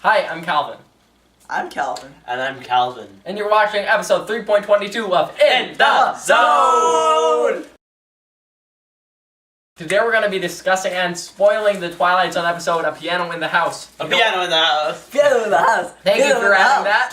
Hi, I'm Calvin. I'm Calvin. And I'm Calvin. And you're watching episode 3.22 of In the Zone! Today we're going to be discussing and spoiling the Twilight Zone episode, A Piano in the House. A piano in the house. Piano in the house. Thank you for adding that.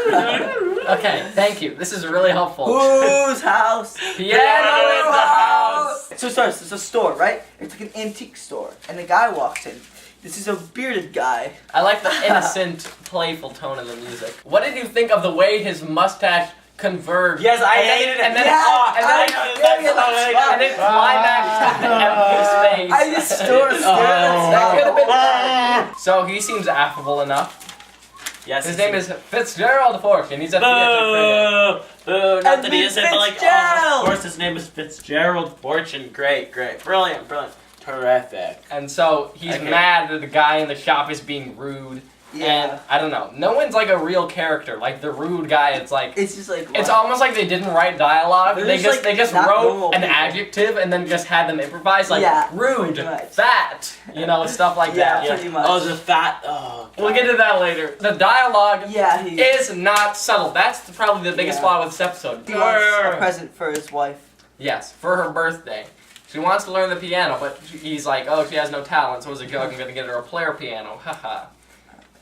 that. Okay, thank you. This is really helpful. Whose house? Piano in the house! So it starts, it's a store, right? It's like an antique store. And the guy walks in. This is a bearded guy. I like the innocent, playful tone of the music. What did you think of the way his mustache converged? Yes, I hated it. And then, Yeah, and then, and it climaxed to empty space. I just stared That could have been bad. So he seems affable enough. Yes. His name is Fitzgerald Fortune. He's a theater critic. Boo! Not And that he isn't, but like, Fitzgerald! of course his name is Fitzgerald Fortune. Great. Brilliant. Terrific. And so he's Okay. mad that the guy in the shop is being rude. Yeah. And I don't know. No one's like a real character. Like the rude guy, it's like It's just like, it's what? almost like they didn't write dialogue. They're They just, just like, they just not wrote normal an people. adjective and then just had them improvise like Yeah, rude, pretty much. fat, stuff like that. Yeah. Pretty much. Oh, the fat. Oh, God. We'll get to that later. The dialogue Yeah, he is not subtle. That's probably the biggest Yeah. flaw with this episode. wants a present for his wife. Yes, for her birthday. She wants to learn the piano, but he's like, oh, she has no talent, so as a joke, I'm going to get her a player piano. Haha.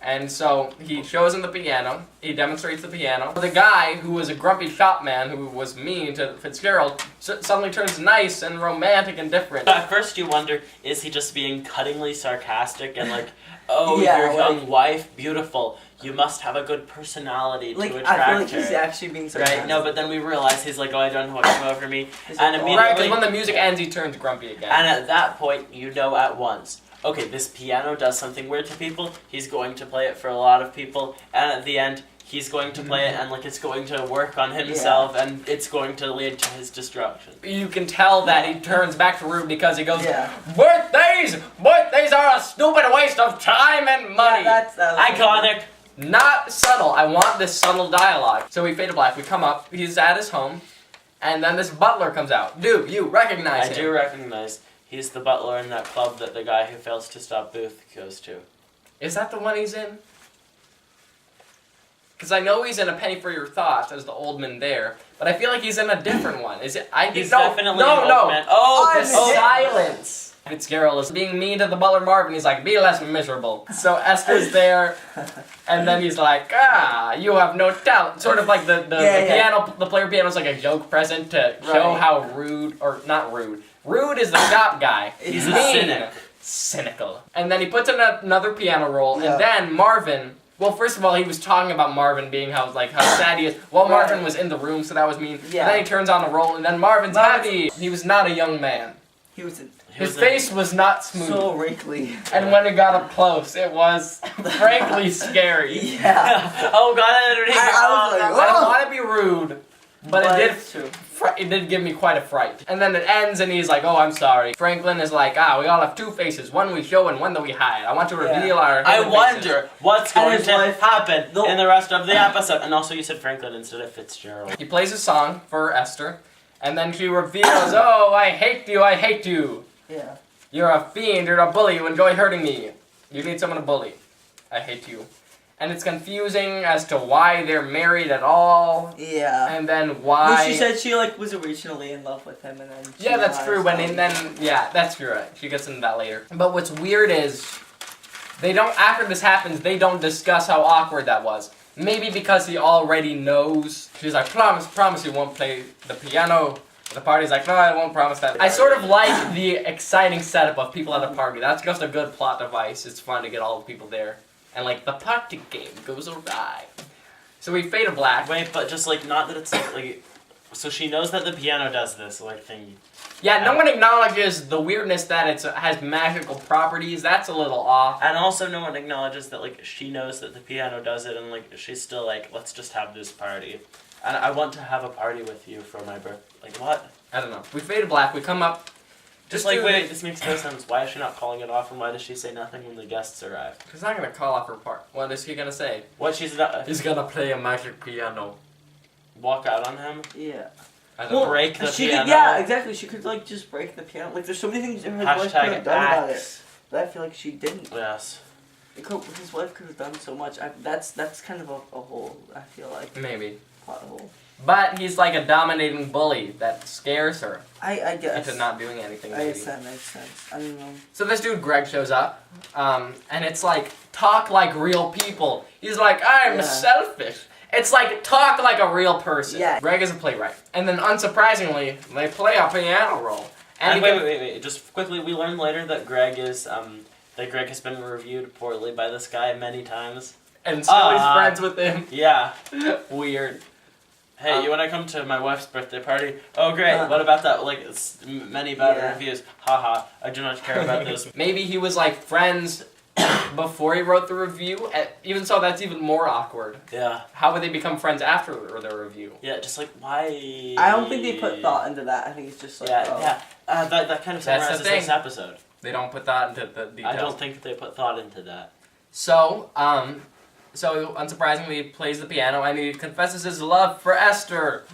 And so he shows him the piano. He demonstrates the piano. The guy, who was a grumpy shop man who was mean to Fitzgerald, suddenly turns nice and romantic and different. At first you wonder, is he just being cuttingly sarcastic and like, oh, Yeah, your young like- wife, beautiful. You must have a good personality Like, to I attract feel like her. he's actually being sarcastic. Right? No, but then we realize he's like, oh, I don't know what came over me. He's And like, oh. immediately, Right, because when the music ends, he turns grumpy again. and at that point, you know at once, okay, this piano does something weird to people. He's going to play it for a lot of people, and at the end, he's going to play it, and like it's going to work on himself, and it's going to lead to his destruction. You can tell that he turns back to rude because he goes, Yeah. Birthdays are a stupid waste of time and money. Yeah, that was Iconic. Not subtle. I want this subtle dialogue. So we fade to black. We come up. He's at his home. And then this butler comes out. Dude, you recognize him. I do recognize he's the butler in that club that the guy who fails to stop Booth goes to. Is that the one he's in? Because I know he's in A Penny for Your Thoughts as the old man there. But I feel like he's in a different one. Is it? He's no, definitely no, an no. old man. Oh, I'm The this oh, silence. Fitzgerald is being mean to the butler Marvin. He's like, be less miserable. So Esther's there, and then he's like, you have no talent. Sort of like the piano, the player piano is like a joke present to show Right. how rude, or not rude. Rude is the shop guy. He's mean, a cynic. cynical. And then he puts in another piano roll, Yeah. and then Marvin. Well, first of all, he was talking about Marvin being how sad he is. Well, Right. Marvin was in the room, so that was mean. Yeah. And then he turns on the roll, and then Marvin's happy. He was not a young man. He was His face was not smooth. so wrinkly. And when it got up close, it was frankly scary. Yeah. Oh God, I didn't I was like, I don't want to be rude, but it's true. it did give me quite a fright. And then it ends and he's like, oh, I'm sorry. Franklin is like, we all have two faces. One we show and one that we hide. I want to Yeah. reveal our I hidden wonder faces." what's And going his to wife- happen No. in the rest of the episode. And also, you said Franklin instead of Fitzgerald. He plays a song for Esther, and then she reveals, oh, I hate you, I hate you. Yeah. You're a fiend, you're a bully, you enjoy hurting me. You need someone to bully. I hate you. And it's confusing as to why they're married at all, Yeah. and then why... Well, she said she was originally in love with him, and then she Yeah, that's true, realized, that's true, right. She gets into that later. But what's weird is, after this happens, they don't discuss how awkward that was. Maybe because he already knows. She's like, promise you won't play the piano. The party's like, no, I won't promise that. I sort of like the exciting setup of people at a party. That's just a good plot device. It's fun to get all the people there. And like, the party game goes awry. So we fade to black. Wait, but just like not that it's like. So she knows that the piano does this like thing. Yeah, no one acknowledges the weirdness that it has magical properties. That's a little off. And also, no one acknowledges that like she knows that the piano does it, and like she's still like, let's just have this party. And I want to have a party with you for my birthday. Like what? I don't know. We fade to black. We come up. Just like wait, this makes no sense. Why is she not calling it off, and why does she say nothing when the guests arrive? She's not gonna call off her part. What is she gonna say? What she's not He's gonna play a magic piano. walk out on him. Yeah. I don't know. Break the she piano. Could, yeah, exactly. She could like just break the piano. Like there's so many things her voice could have Hashtag done about it, axe. but I feel like she didn't. Yes. His wife could have done so much. That's kind of a hole, I feel like. Maybe. Plot hole. But he's like a dominating bully that scares her I guess. into not doing anything. I guess that makes sense. I don't know. So this dude Greg shows up, and it's like, talk like real people. He's like, I'm selfish. It's like, talk like a real person. Yeah. Greg is a playwright. And then unsurprisingly, they play a piano roll. And wait. Just quickly, we learn later that Greg has been reviewed poorly by this guy many times. And still he's friends with him. Yeah. Weird. Hey, you want to come to my wife's birthday party? Oh, great. What about that? Like, many bad reviews. Haha, I do not care about this. Maybe he was like friends before he wrote the review. Even so, that's even more awkward. Yeah. How would they become friends after the review? Yeah, just like, why? I don't think they put thought into that. I think it's just like, that kind of summarizes this episode. They don't put thought into the details. I don't think they put thought into that. So, unsurprisingly, he plays the piano and he confesses his love for Esther.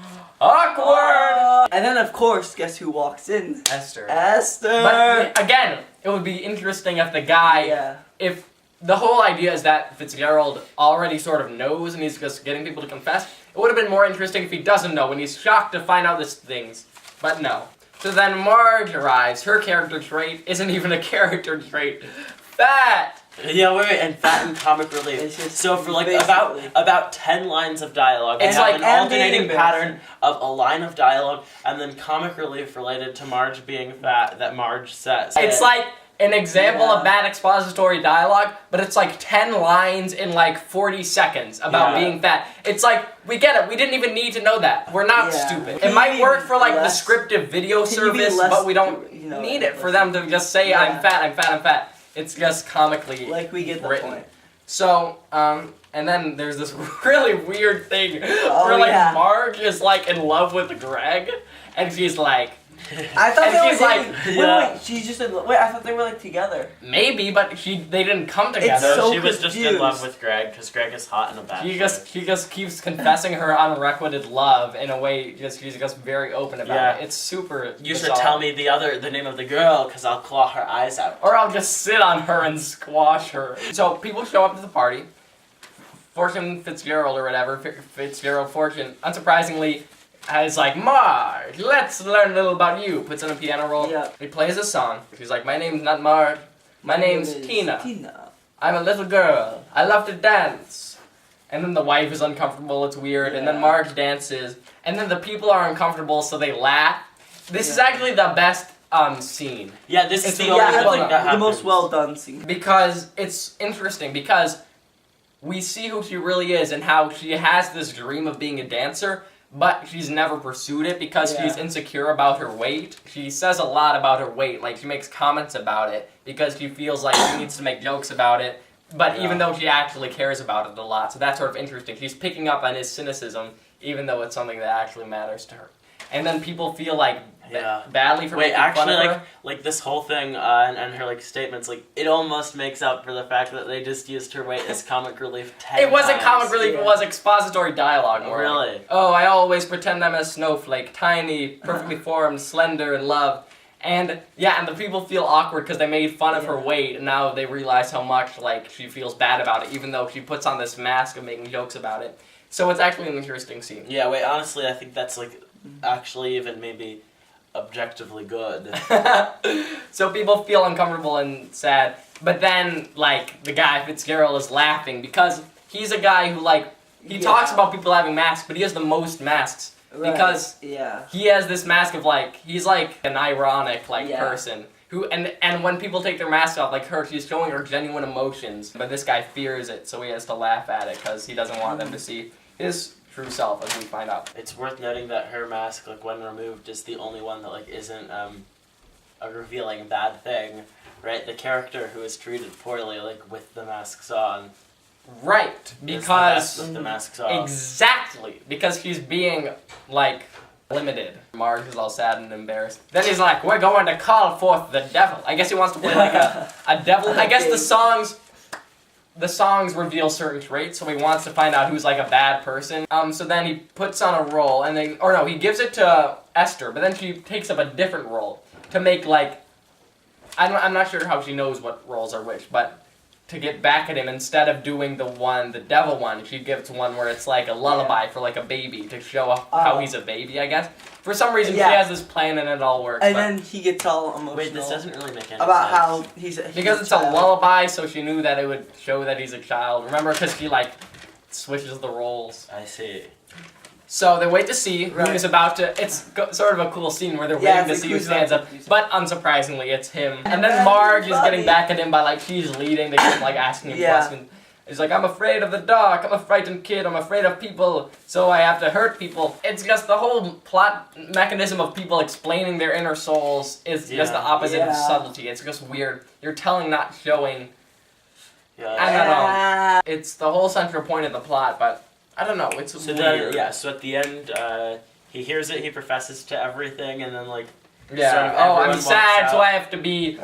Awkward! And then, of course, guess who walks in? Esther. Esther! But, again, it would be interesting if the guy, if the whole idea is that Fitzgerald already sort of knows and he's just getting people to confess, it would have been more interesting if he doesn't know and he's shocked to find out these things. But no. So then Marge arrives. Her character trait isn't even a character trait. Fat! Yeah, wait, and fat and comic relief. So for like about 10 lines of dialogue, it's like an alternating pattern of a line of dialogue and then comic relief related to Marge being fat that Marge says. It's like an example of bad expository dialogue, but it's like 10 lines in like 40 seconds about being fat. It's like, we get it, we didn't even need to know that. We're not stupid. It might work for like descriptive video service, but we don't need it for them to just say, I'm fat, I'm fat, I'm fat. It's just comically like we get the point. So, and then there's this really weird thing where Marge is like in love with Greg, and she's like, I thought they were like, wait, she's just I thought they were like together. Maybe, but they didn't come together. So she was just in love with Greg because Greg is hot in a bad She just keeps confessing her unrequited love in a way. She's just very open about it. It's super. You should tell me the name of the girl because I'll claw her eyes out. Or I'll just sit on her and squash her. So people show up to the party. Fortune Fitzgerald or whatever, Fitzgerald Fortune, unsurprisingly, is like, Marge, let's learn a little about you. Puts on a piano roll. Yeah. He plays a song. She's like, my name's not Marge. My name's Tina. I'm a little girl. I love to dance. And then the wife is uncomfortable. It's weird. And then Marge dances. And then the people are uncomfortable, so they laugh. This is actually the best scene. Yeah, this is the only thing that happens. The most well done scene. Because it's interesting. Because we see who she really is and how she has this dream of being a dancer, but she's never pursued it because she's insecure about her weight. She says a lot about her weight, like she makes comments about it because she feels like she needs to make jokes about it, but even though she actually cares about it a lot. So that's sort of interesting. She's picking up on his cynicism even though it's something that actually matters to her. And then people feel like badly for making fun of her. Like this whole thing and her like statements, like it almost makes up for the fact that they just used her weight as comic relief 10 It wasn't times. comic relief, it was expository dialogue. Oh, really? Oh, I always pretend I'm a snowflake, tiny, perfectly formed, slender, and love. And and the people feel awkward because they made fun of her weight, and now they realize how much like she feels bad about it, even though she puts on this mask of making jokes about it. So it's actually an interesting scene. Yeah, wait, honestly, I think that's like actually even maybe objectively good. So people feel uncomfortable and sad, but then like the guy Fitzgerald is laughing because he's a guy who like he talks about people having masks, but he has the most masks because he has this mask of like he's like an ironic like person who and when people take their masks off, like her, she's showing her genuine emotions, but this guy fears it, so he has to laugh at it because he doesn't want them to see his true self, as we find out. It's worth noting that her mask, like when removed, is the only one that like isn't a revealing bad thing, right? The character who is treated poorly, like with the masks on, right? Because with the masks off. Exactly, because she's being like limited. Marge is all sad and embarrassed. Then he's like, "We're going to call forth the devil." I guess he wants to play like a devil. I guess the songs reveal certain traits, so he wants to find out who's like a bad person. So then he puts on a role, and then, or no, he gives it to Esther, but then she takes up a different role to make like, I'm not sure how she knows what roles are which, but to get back at him, instead of doing the devil one, she gives one where it's like a lullaby for like a baby to show off how he's a baby, I guess. For some reason, she has this plan and it all works. And then he gets all emotional. Wait, this doesn't really make any about sense. how he's because it's a lullaby, so she knew that it would show that he's a child. Remember, because she like switches the roles. I see. So they wait to see who's about to. It's sort of a cool scene where they're waiting to see who stands up. But unsurprisingly, it's him. And then Marge is getting back at him by like she's leading to him, like asking him questions. He's like, I'm afraid of the dark. I'm a frightened kid. I'm afraid of people, so I have to hurt people. It's just the whole plot mechanism of people explaining their inner souls is just the opposite of subtlety. It's just weird. You're telling, not showing. Yeah. I don't know. It's the whole central point of the plot, but. I don't know, it's so weird. Then, so at the end, he hears it, he professes to everything, and then like, yeah, sort of I'm sad, out. so I have to be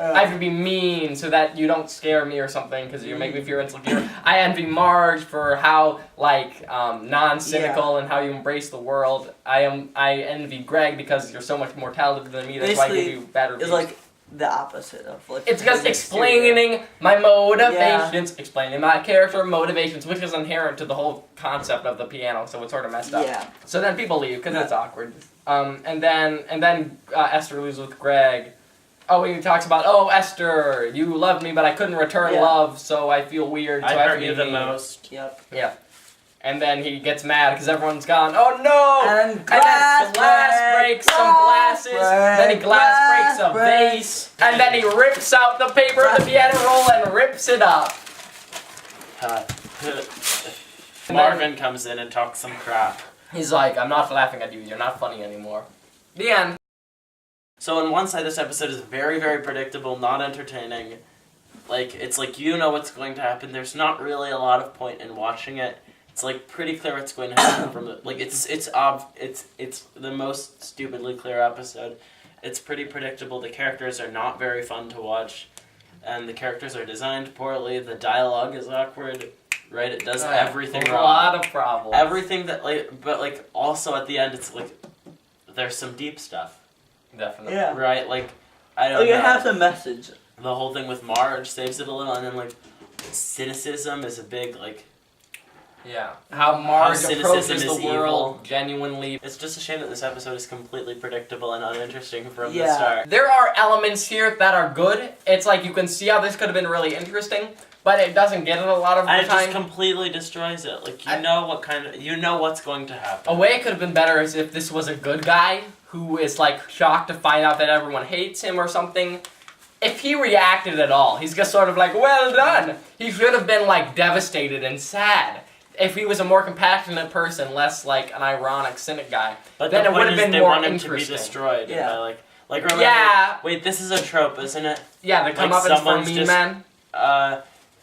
mean, so that you don't scare me or something, because you make me feel insecure. I envy Marge for how like non-cynical and how you embrace the world. I envy Greg because you're so much more talented than me. That's why I give you better. It's like the opposite of like. It's just explaining my motivations, explaining my character motivations, which is inherent to the whole concept of the piano. So it's sort of messed up. Yeah. So then people leave because it's awkward. And then Esther leaves with Greg. Oh, he talks about, Esther, you loved me, but I couldn't return love, so I feel weird. So I have hurt to be you the mean. most. Yep. Yeah. And then he gets mad because everyone's gone. Oh no! And then glass breaks some glasses. Then he glass breaks a vase. And then he rips out the paper of the piano roll and rips it up. Marvin comes in and talks some crap. He's like, I'm not laughing at you. You're not funny anymore. The end. So on one side, this episode is very, very predictable, not entertaining. Like, it's like you know what's going to happen. There's not really a lot of point in watching it. It's like pretty clear what's going to happen from the like it's the most stupidly clear episode. It's pretty predictable. The characters are not very fun to watch, and the characters are designed poorly. The dialogue is awkward, right? It does everything wrong. A lot of problems. Everything that but also at the end it's like there's some deep stuff. Definitely. Yeah. Right? Like I don't know. You have the message. The whole thing with Marge saves it a little, and then like cynicism is a big like. Yeah. How Marge approaches the is world evil. genuinely. It's just a shame that this episode is completely predictable and uninteresting from the start. There are elements here that are good. It's like you can see how this could have been really interesting, but it doesn't get it a lot of the time. And it just completely destroys it. Like you know what's going to happen. A way it could have been better is if this was a good guy who is like shocked to find out that everyone hates him or something. If he reacted at all, he's just sort of like, well done. He should have been like devastated and sad. If he was a more compassionate person, less like an ironic, cynic guy, but then the it point would have is been they more want him interesting. to be destroyed. Yeah. Like remember. Yeah. Wait, this is a trope, isn't it? Yeah, the comeuppance for Mean Man.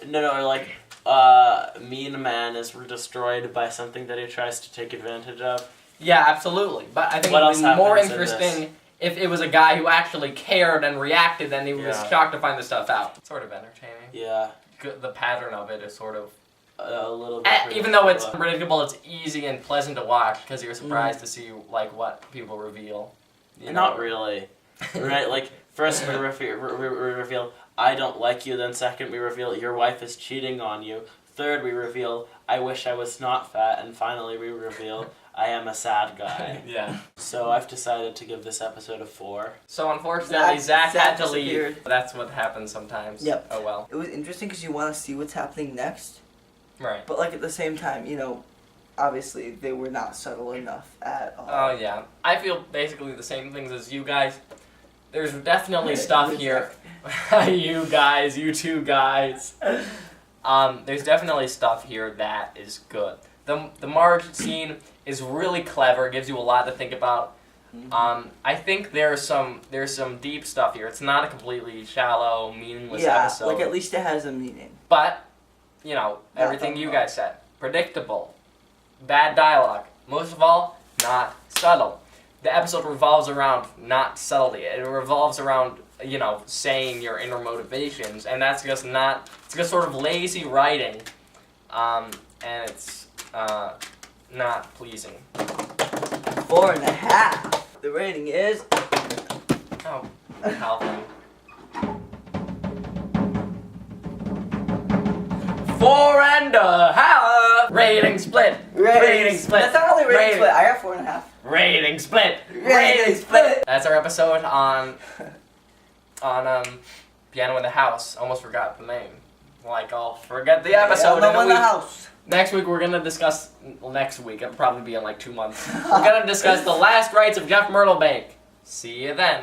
No, or like Mean Man is destroyed by something that he tries to take advantage of. Yeah, absolutely. But I think it would be more interesting if it was a guy who actually cared and reacted, and he was shocked to find the stuff out. It's sort of entertaining. Yeah. The pattern of it is sort of. A little bit. Even though it's predictable, it's easy and pleasant to watch because you're surprised to see like what people reveal. Not really, right? Like first we reveal I don't like you. Then second we reveal your wife is cheating on you. Third we reveal I wish I was not fat. And finally we reveal I am a sad guy. Yeah. So I've decided to give this episode a 4. So unfortunately, Zach had to disappeared. leave. That's what happens sometimes. Yep. Oh well. It was interesting because you want to see what's happening next. Right. But like at the same time, obviously they were not subtle enough at all. Oh yeah. I feel basically the same things as you guys. There's definitely stuff here. You guys, you two guys. There's definitely stuff here that is good. The Marge scene is really clever. It gives you a lot to think about. I think there's some deep stuff here. It's not a completely shallow, meaningless episode. Like at least it has a meaning. But, everything you guys said. Predictable. Bad dialogue. Most of all, not subtle. The episode revolves around not subtlety. It revolves around, saying your inner motivations. And that's just it's just sort of lazy writing. And it's not pleasing. 4.5. The rating is... Oh, Calvin. 4.5. Rating split. Rating split. That's not only rating Rating. split. I got 4.5. Rating split. Rating split. That's our episode on Piano in the House. Almost forgot the name. Like I'll forget the episode in a in week. the house. Next week we're gonna discuss. Well, next week it'll probably be in like 2 months. We're gonna discuss the last rites of Jeff Myrtlebank. See you then.